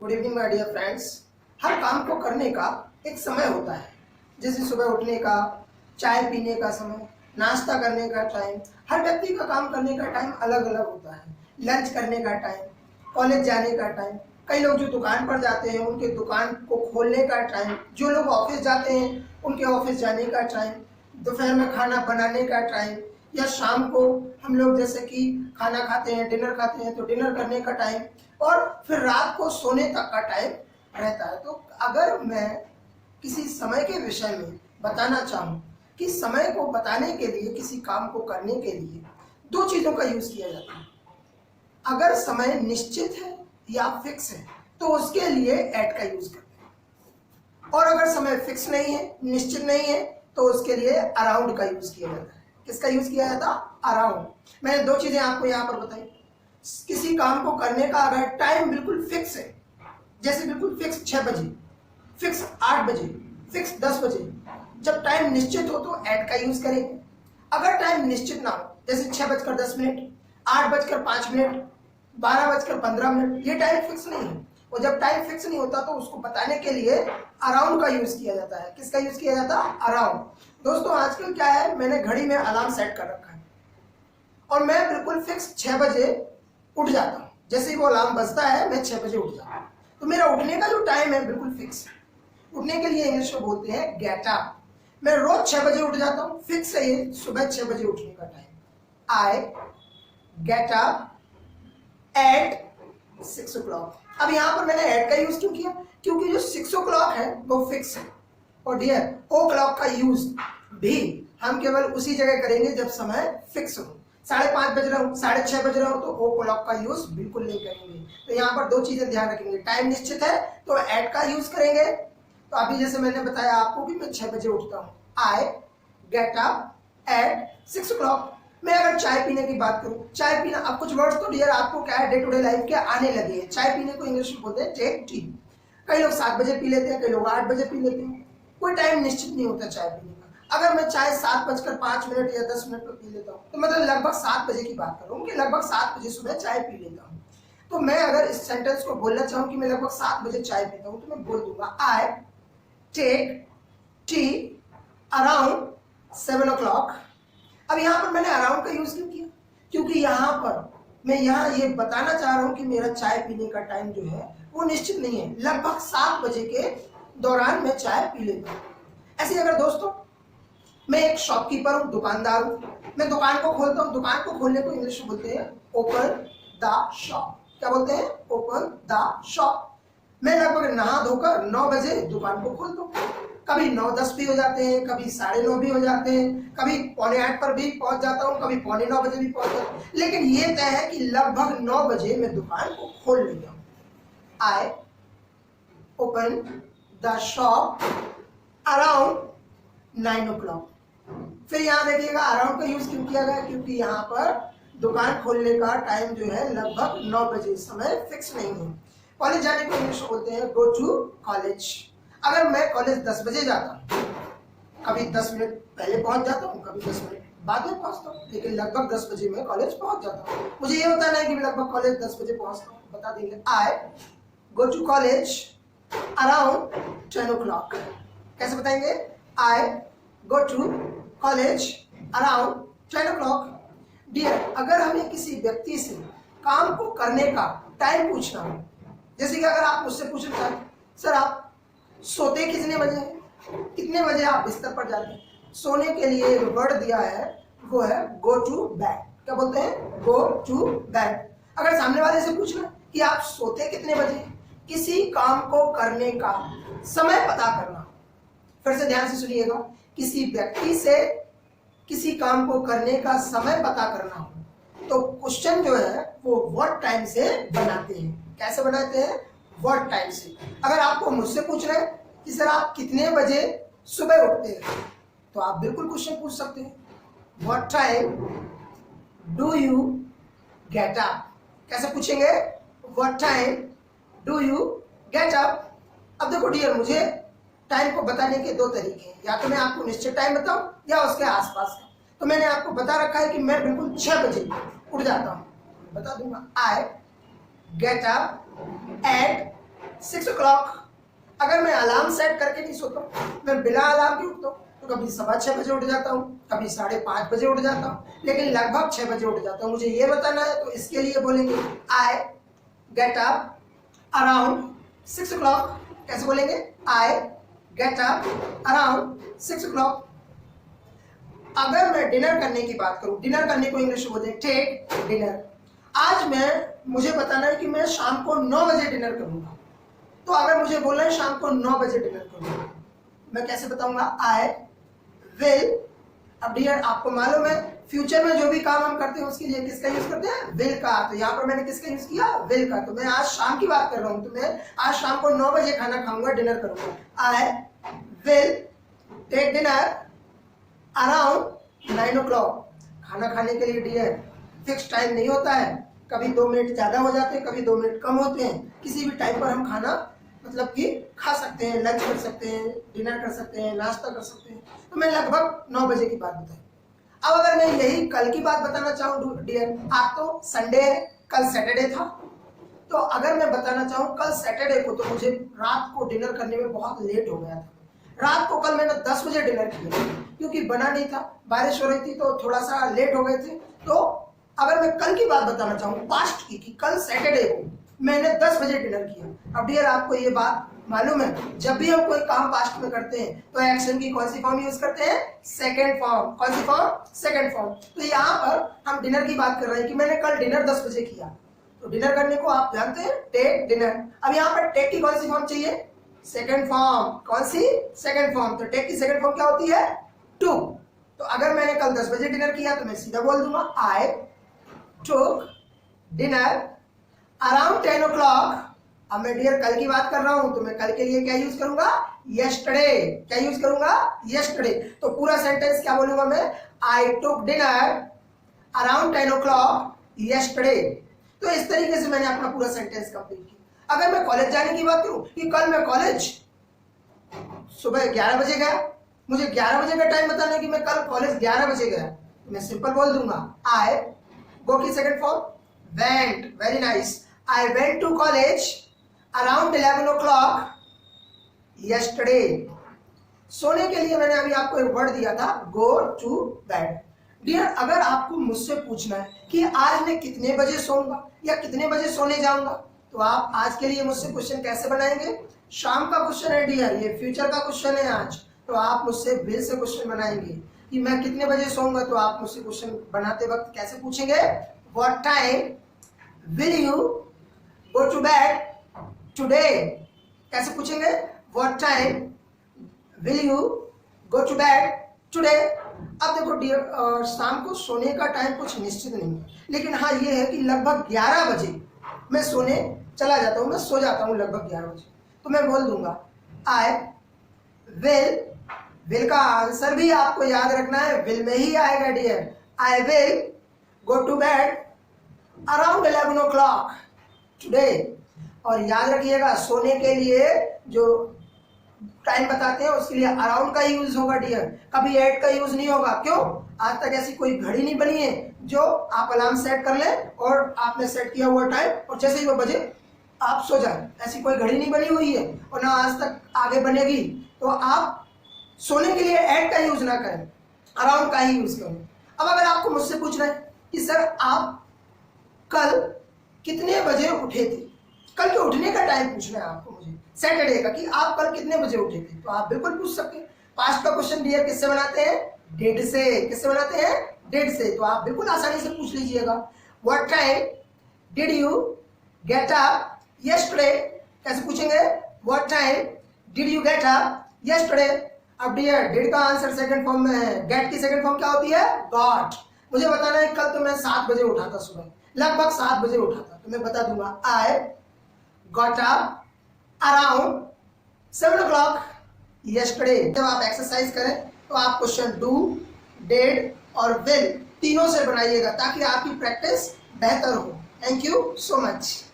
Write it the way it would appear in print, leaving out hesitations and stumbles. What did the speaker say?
Good evening my dear friends. हर काम को करने का एक समय होता है, जैसे सुबह उठने का, चाय पीने का समय, नाश्ता करने का टाइम। हर व्यक्ति का काम करने का टाइम अलग अलग होता है। लंच करने का टाइम, कॉलेज जाने का टाइम, कई लोग जो दुकान पर जाते हैं उनके दुकान को खोलने का टाइम, जो लोग ऑफिस जाते हैं उनके ऑफिस जाने का टाइम, दोपहर में खाना बनाने का टाइम, या शाम को हम लोग जैसे कि खाना खाते हैं, डिनर खाते हैं तो डिनर करने का टाइम, और फिर रात को सोने तक का टाइम रहता है। तो अगर मैं किसी समय के विषय में बताना चाहूँ कि समय को बताने के लिए, किसी काम को करने के लिए दो चीज़ों का यूज़ किया जाता है। अगर समय निश्चित है या फिक्स है तो उसके लिए एट का यूज़ करते हैं, और अगर समय फिक्स नहीं है, निश्चित नहीं है, तो उसके लिए अराउंड का यूज़ किया जाता है। किसका यूज़ किया जाता? अराउंड। मैंने दो चीज़ें आपको यहाँ पर बताई। किसी काम को करने का अगर टाइम बिल्कुल फिक्स है, जैसे बिल्कुल फिक्स 6 बजे, फिक्स 8 बजे, फिक्स 10 बजे, जब टाइम निश्चित हो तो एट का यूज करेंगे। अगर टाइम निश्चित ना हो, जैसे 6:10, 8:05, 12:15, ये टाइम फिक्स नहीं है। और जब टाइम फिक्स नहीं होता तो उसको बताने के लिए अराउंड का यूज किया जाता है। किसका यूज किया जाता है? अराउंड। दोस्तों आजकल क्या है, मैंने घड़ी में अलार्म सेट कर रखा है और मैं बिल्कुल फिक्स 6 बजे उठ जाता हूँ। जैसे ही वो अलार्म बजता है मैं 6 बजे उठ जाता हूँ। तो मेरा उठने का जो टाइम है बिल्कुल फिक्स है। उठने के लिए इंग्लिश में बोलते हैं गेट अप। मैं रोज 6 बजे उठ जाता हूँ, फिक्स है ये सुबह 6 बजे उठने का time. I get up at 6 o'clock। अब यहाँ पर मैंने एट का यूज क्यों किया? क्योंकि जो 6 o'clock है वो फिक्स है, और डियर ओ क्लॉक का यूज भी हम केवल उसी जगह करेंगे जब समय फिक्स हो। 5:30 बज रहा हूँ, 6:30 बज रहा हूँ, तो ओ क्लॉक का यूज बिल्कुल नहीं करेंगे। तो यहाँ पर दो चीजें ध्यान रखेंगे। टाइम निश्चित है तो एट का यूज करेंगे। तो अभी जैसे मैंने बताया आपको कि मैं 6 बजे उठता हूँ, I get up at 6 o'clock। मैं अगर चाय पीने की बात करूं, चाय पीना, अब कुछ वर्ड्स तो डियर आपको क्या है, डे टू डे लाइफ के आने लगे हैं। चाय पीने को इंग्लिश में बोलते हैं टेक टी। कई लोग 7 बजे पी लेते हैं, कई लोग 8 बजे पी लेते हैं। कोई टाइम निश्चित नहीं होता चाय पीने का। अगर मैं चाय 7:05 या 10 मिनट पर पी लेता हूँ तो मतलब लगभग 7 बजे की बात कर रहा हूँ कि लगभग 7 बजे सुबह चाय पी लेता हूँ। तो मैं अगर इस सेंटेंस को बोलना चाहूँ कि मैं लगभग 7 बजे चाय पीता हूँ तो मैं बोल दूंगा I take T around 7 o'clock। अब यहाँ पर मैंने अराउंड का यूज क्यों किया? क्योंकि यहाँ पर मैं यहाँ ये बताना चाह रहा हूँ कि मेरा चाय पीने का टाइम जो है वो निश्चित नहीं है। लगभग 7 बजे के दौरान मैं चाय पी लेता हूँ। ऐसे अगर दोस्तों मैं एक शॉपकीपर हूँ, दुकानदार हूँ, मैं दुकान को खोलता हूँ। दुकान को खोलने को इंग्लिश में बोलते हैं ओपन द शॉप। क्या बोलते हैं? Open the shop. मैं लगभग नहा धोकर 9 बजे दुकान को खोलता हूँ। कभी 9:10 भी हो जाते हैं, कभी 9:30 भी हो जाते हैं, कभी 7:45 पर भी पहुंच जाता हूँ, कभी 8:45 बजे भी पहुंच जाता हूँ। लेकिन ये तय है कि लगभग 9 बजे मैं दुकान को खोल लेता हूँ। I open the shop around 9 o'clock। फिर यहाँ देखिएगा अराउंड का यूज क्यों किया गया? क्योंकि यहाँ पर दुकान खोलने का टाइम जो है लगभग 9 बजे, समय फिक्स नहीं है। कॉलेज जाने को इंग्लिश में बोलते हैं गो टू कॉलेज। अगर मैं कॉलेज 10 बजे जाता हूँ, कभी 10 मिनट पहले पहुंच जाता हूँ, कभी 10 मिनट बाद में पहुंचता हूँ, लेकिन लगभग 10 बजे मैं कॉलेज पहुंच जाता हूँ। मुझे ये बताना है कि मैं लगभग कॉलेज 10 बजे पहुंचता हूँ। बता देंगे I go to college around 10 o'clock। कैसे बताएंगे? I go to college around 10 o'clock। Dear, अगर हमें किसी व्यक्ति से काम को करने का टाइम पूछना हो, जैसे कि अगर आप मुझसे पूछना चाहें, सर आप सोते कितने बजे हैं, कितने बजे आप बिस्तर पर जाते हैं? सोने के लिए एक वर्ड दिया है, वो है गो टू बेड। क्या बोलते हैं? Go to bed. अगर सामने वाले से पूछना कि आप सोते कितने बजे, किसी काम को करने का समय पता करना, फिर से ध्यान से सुनिएगा, किसी व्यक्ति से किसी काम को करने का समय पता करना हो तो क्वेश्चन जो है वो व्हाट टाइम से बनाते हैं। कैसे बनाते हैं? व्हाट टाइम से। अगर आपको मुझसे पूछ रहे हैं कि सर आप कितने बजे सुबह उठते हैं, तो आप बिल्कुल क्वेश्चन पूछ सकते हैं, what time do you get up. कैसे पूछेंगे? What time do you get up. अब देखो डियर, मुझे टाइम को बताने के दो तरीके हैं, या तो मैं आपको निश्चित टाइम बताऊं या उसके आसपास का। तो मैंने आपको बता रखा है कि मैं बिल्कुल 6 बजे उठ जाता हूं, बता दूंगा I get up at 6 o'clock। अगर मैं अलार्म सेट करके नहीं सोता हूँ, मैं बिना अलार्म के उठता हूँ, तो कभी 6:15 बजे उठ जाता हूँ, कभी 5:30 बजे उठ जाता हूँ, लेकिन लगभग 6 बजे उठ जाता हूँ। मुझे ये बताना है, तो इसके लिए बोलेंगे I get up around 6 o'clock। कैसे बोलेंगे? I get up around 6 o'clock। अगर मैं डिनर करने की बात करूं, डिनर करने को इंग्लिश में बोलते हैं टेक डिनर। आज मुझे बताना है कि मैं शाम को 9 बजे डिनर करूंगा। तो अगर मुझे बोलना है शाम को 9 बजे डिनर करूंगा, मैं कैसे बताऊंगा? I will. अब डियर, आपको मालूम है फ्यूचर में जो भी काम हम करते हैं उसके लिए किसका यूज करते हैं? विल का। तो यहाँ पर मैंने किसका यूज किया? विल का। तो मैं आज शाम की बात कर रहा हूं, तो मैं आज शाम को 9 बजे खाना खाऊंगा, डिनर करूंगा। I will take dinner around 9 o'clock। खाना खाने के लिए डियर फिक्स टाइम नहीं होता है, कभी 2 मिनट ज्यादा हो जाते हैं, कभी 2 मिनट कम होते हैं। किसी भी टाइम पर हम खाना मतलब कि खा सकते हैं, लंच कर सकते हैं, डिनर कर सकते हैं, नाश्ता कर सकते हैं। तो मैं लगभग 9 बजे की बात बताई। अब अगर मैं यही कल की बात बताना चाहूँ डियर, आज तो संडे है, कल सैटरडे था, तो अगर मैं बताना चाहूँ कल सैटरडे को, तो मुझे रात को डिनर करने में बहुत लेट हो गया था। रात को कल मैंने 10 बजे डिनर किया क्योंकि बना नहीं था, बारिश हो रही थी, तो थोड़ा सा लेट हो गए थे। तो अगर मैं कल की बात बताना चाहूँ पास्ट की, कि कल सैटरडे को मैंने 10 बजे डिनर किया। अब डियर, आपको ये बात मालूम है, जब भी हम कोई काम पास्ट में करते हैं तो एक्शन की कौन सी फॉर्म यूज करते हैं? Second form. कौन सी फॉर्म? Second form. तो यहाँ पर हम डिनर की बात कर रहे हैं कि मैंने कल डिनर 10 बजे किया। तो डिनर करने को आप जानते हैं टेक डिनर। अब यहाँ पर टेक की कौन सी फॉर्म चाहिए? Second form. कौन सी? Second form. तो टेक की सेकंड फॉर्म क्या होती है? टू। तो अगर मैंने कल 10 बजे डिनर किया तो मैं सीधा बोल दूंगा आई टुक डिनर अराउंड 10 o'clock। अब मैं डियर कल की बात कर रहा हूं, तो मैं कल के लिए क्या यूज करूंगा? यस्टरडे। क्या यूज करूंगा? यस्टरडे। तो पूरा सेंटेंस क्या बोलूंगा मैं? आई टुक डिनर अराउंड 10 o'clock यस्टरडे। तो इस तरीके से मैंने अपना पूरा सेंटेंस कंप्लीट किया। अगर मैं कॉलेज जाने की बात करूं कि कल मैं कॉलेज सुबह 11 बजे गया, मुझे 11 बजे का टाइम बताना है कि मैं कल कॉलेज 11 बजे गया, तो मैं सिंपल बोल दूंगा आई, गो की second form went. Very nice. I went to college around 11 o'clock yesterday. सोने के लिए मैंने अभी आपको एक वर्ड दिया था, गो टू बेड। डियर, अगर आपको मुझसे पूछना है कि आज मैं कितने बजे सोऊंगा या कितने बजे सोने जाऊंगा, तो आप आज के लिए मुझसे क्वेश्चन कैसे बनाएंगे? शाम का क्वेश्चन है डियर, ये फ्यूचर का क्वेश्चन है आज। तो आप मुझसे विल से क्वेश्चन बनाएंगे कि मैं कितने बजे सोऊंगा। तो आप मुझसे क्वेश्चन बनाते वक्त कैसे पूछेंगे? What time will you go to bed today. कैसे पूछेंगे? What time will you go to bed today. अब देखो डियर, शाम को सोने का टाइम कुछ निश्चित नहीं है, लेकिन हाँ ये है कि लगभग 11 बजे मैं सोने चला जाता हूँ, मैं सो जाता हूँ लगभग 11 बजे। तो मैं बोल दूंगा आई विल। विल का आंसर भी आपको याद रखना है, विल में ही आएगा dear. I will go to bed around 11 o'clock today. और याद रखिएगा, सोने के लिए जो टाइम बताते हैं उसके लिए अराउंड का यूज होगा डियर, कभी एट का यूज नहीं होगा। क्यों? आज तक ऐसी कोई घड़ी नहीं बनी है जो आप अलार्म सेट कर ले और आपने सेट किया हुआ टाइम और जैसे ही वो बजे आप सो जाए, ऐसी कोई घड़ी नहीं बनी हुई है और ना आज तक आगे बनेगी। तो आप सोने के लिए एट का यूज ना करें, अराउंड का ही यूज करें। अब अगर आपको मुझसे पूछना है कि सर आप कल कितने बजे उठे थे, कल के उठने का टाइम पूछना है आपको मुझे सैटरडे का, कि आप कल कितने बजे उठे थे, तो आप बिल्कुल पूछ सकते हैं। पास्ट का क्वेश्चन डियर किससे बनाते हैं? डेट से। किससे बनाते हैं? डेट से। तो आप बिल्कुल आसानी से पूछ लीजिएगा what time did you get up yesterday. कैसे पूछेंगे? What time did you get up yesterday. अब डियर डिड का आंसर सेकंड फॉर्म में है, गेट की सेकंड फॉर्म क्या होती है? गॉट। मुझे बताना है कल तो मैं 7 बजे उठा था, सुबह लगभग 7 बजे उठा था, तो मैं बता दूंगा I got up around 7 o'clock yesterday. जब आप एक्सरसाइज करें तो आप क्वेश्चन डू, डेड और विल तीनों से बनाइएगा ताकि आपकी प्रैक्टिस बेहतर हो। Thank you so much.